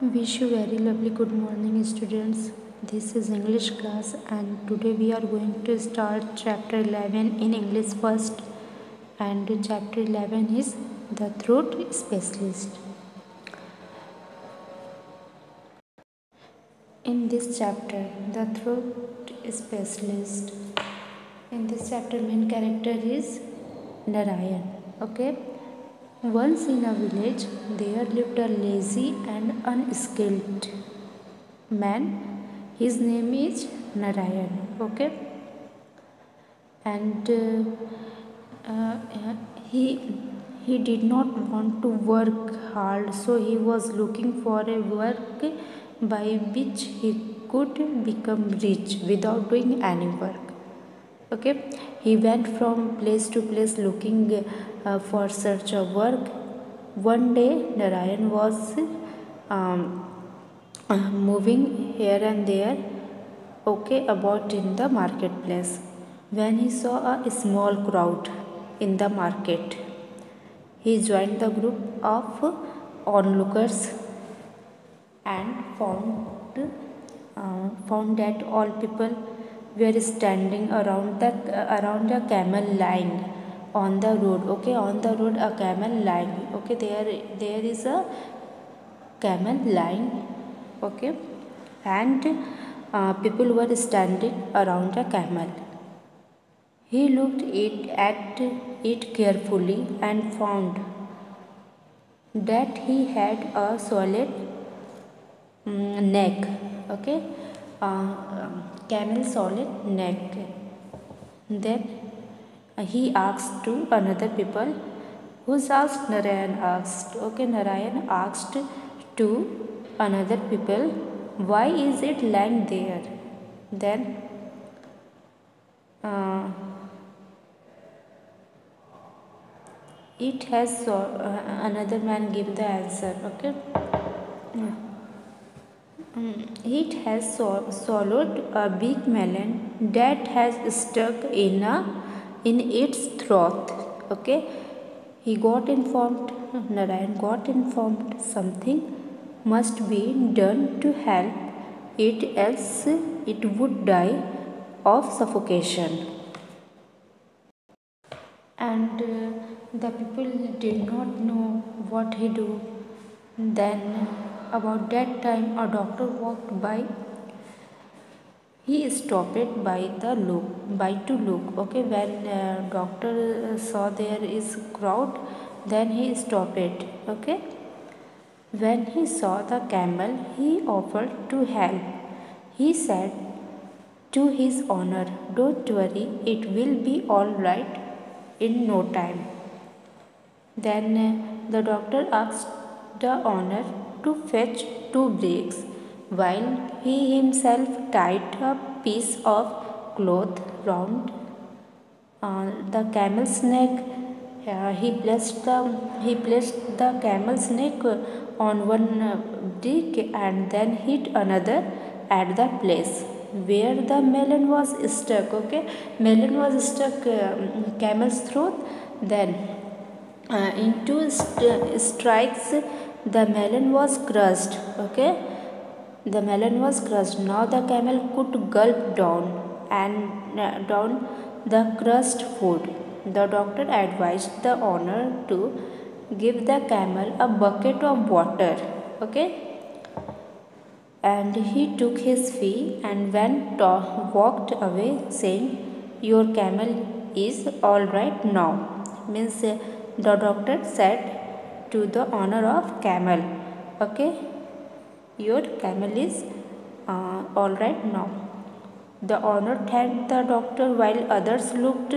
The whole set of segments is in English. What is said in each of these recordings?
Wish you very lovely good morning, students. This is English class, and today we are going to start chapter 11 in English first. And chapter 11 is the throat specialist. In this chapter, the throat specialist. In this chapter, main character is Narayan. Okay. Once in a village, there lived a lazy and unskilled man. His name is Narayan. Okay. And he did not want to work hard, so he was looking for a work by which he could become rich without doing any work. Okay, he went from place to place looking for search of work. One day Narayan was moving here and there, okay, about in the marketplace, when he saw a small crowd in the market. He joined the group of onlookers and found that all people were standing around a camel lying on the road. Okay, on the road a camel lying. Okay, there is a camel lying. Okay, and people were standing around a camel. He looked at it carefully and found that he had a solid neck. Okay, camel solid neck. Then he asked to another people. Who's asked? Narayan asked. Okay, Narayan asked to another people, why is it lying there? Then it has another man give the answer. Okay. It has swallowed a big melon that has stuck in its throat. Okay, he got informed. Narayan got informed something must be done to help it, else it would die of suffocation. And the people did not know what he do. Then about that time a doctor walked by. He stopped by to look. Okay, when doctor saw there is crowd, then he stopped. Okay, when he saw the camel, he offered to help. He said to his owner, don't worry, it will be all right in no time. Then the doctor asked the owner to fetch 2 bricks, while he himself tied a piece of cloth round the camel's neck. He placed the camel's neck on one brick and then hit another at the place where the melon was stuck. Okay, melon was stuck camel's throat. Then in 2 strikes the melon was crushed. Okay, the melon was crushed. Now the camel could gulp down the crushed food. The doctor advised the owner to give the camel a bucket of water. Okay, and he took his fee and walked away, saying, your camel is all right now. Means the doctor said to the owner of camel, okay, your camel is all right now. The owner thanked the doctor while others looked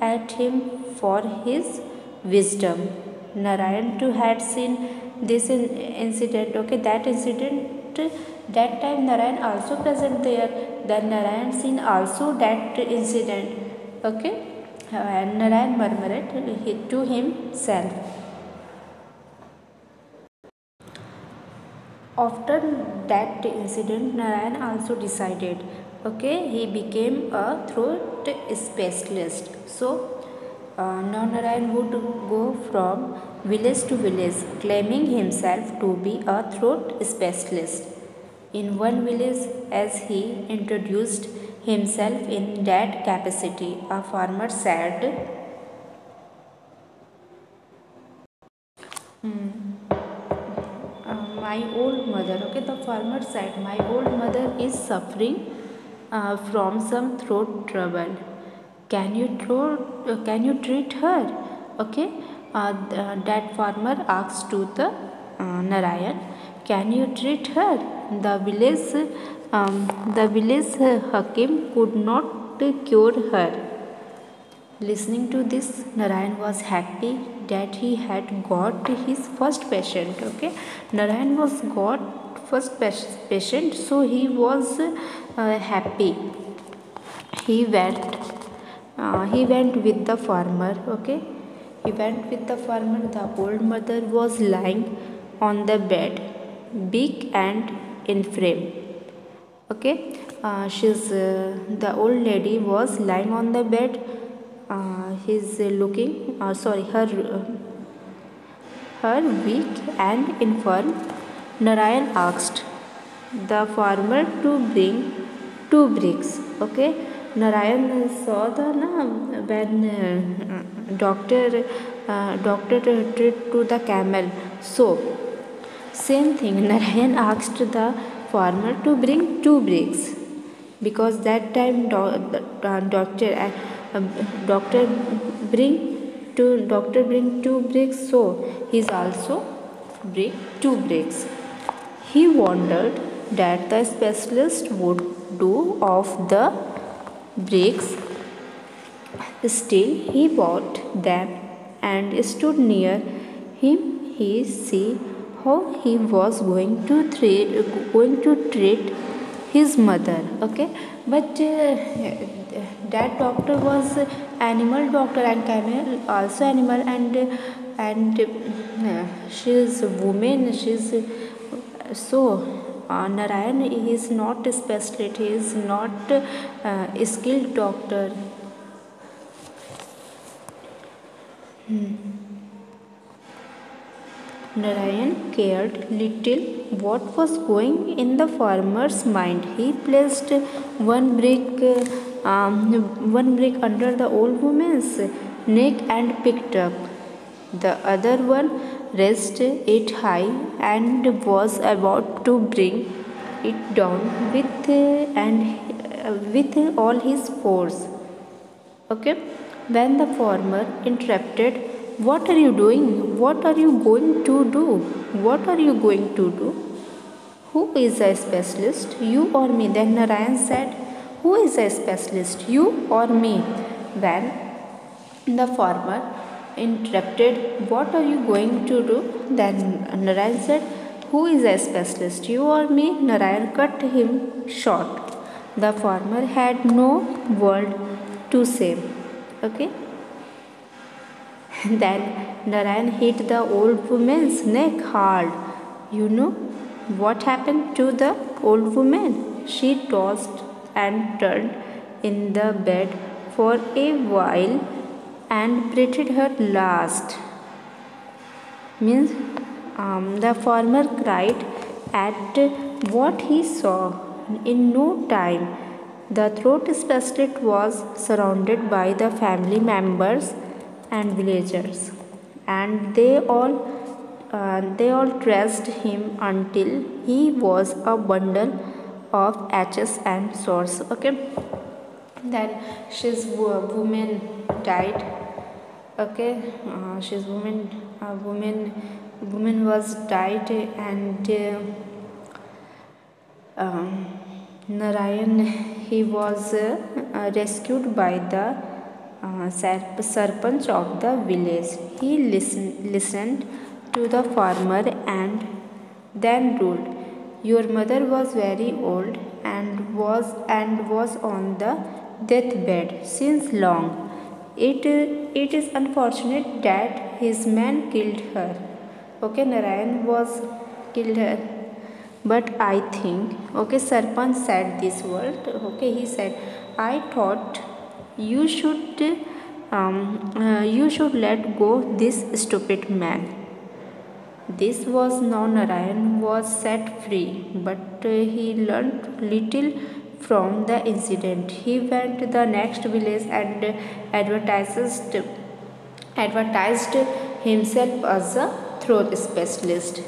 at him for his wisdom. Narayan too had seen this incident. Okay, that incident, that time Narayan also present there. Then Narayan seen also that incident. Okay, and Narayan murmured to himself. After that incident, Narayan also decided, okay, he became a throat specialist. So Now Narayan would go from village to village, claiming himself to be a throat specialist. In one village, as he introduced himself in that capacity, a farmer said, my old mother, okay, the farmer said, my old mother is suffering from some throat trouble. Can you treat her? Okay, that farmer asked to the Narayan, can you treat her? The village Hakim could not cure her. Listening to this, Narayan was happy that he had got his first patient. Okay, Narayan was got first patient, so he was happy. He went. He went with the farmer. Okay, he went with the farmer. The old mother was lying on the bed, big and infirm. Okay, the old lady was lying on the bed. He's looking. Her weak and infirm. Narayan asked the farmer to bring 2 bricks. Okay, Narayan saw the when doctor treated to the camel. So same thing. Narayan asked the farmer to bring 2 bricks because that time doctor bring 2 bricks, so he's also bring 2 bricks. He wondered that the specialist would do of the bricks. Still, he bought them and stood near him. He see how he was going to treat his mother. Okay, but that doctor was animal doctor and camel also animal, and she's a woman. She's so. Narayan is not a specialist. He is not a skilled doctor. Narayan cared little what was going in the farmer's mind. He placed one brick under the old woman's neck and picked up the other one, raised it high, and was about to bring it down with all his force. Okay, when the farmer interrupted, what are you doing? What are you going to do? What are you going to do? Who is a specialist, you or me? Then Narayan said, who is a specialist, you or me? When the farmer interrupted, what are you going to do? Then Narayan said, who is a specialist, you or me? Narayan cut him short. The farmer had no word to say. Okay, then Narayan hit the old woman's neck hard. You know what happened to the old woman? She tossed and turned in the bed for a while and breathed her last. Means the farmer cried at what he saw. In no time, the throat specialist was surrounded by the family members and villagers, and they all dressed him until he was a bundle of ashes and sores. Okay, then she's woman died. Okay, she's woman was died, and Narayan, he was rescued by the Sarpanch of the village. He listened to the farmer and then ruled. Your mother was very old and was on the deathbed since long. It is unfortunate that his man killed her. Okay, Narayan was killed her. But I think, okay, Sarpanch said this word. Okay, he said, I thought you should You should let go this stupid man. This was now Narayan was set free, but he learned little from the incident. He went to the next village and advertised himself as a throat specialist.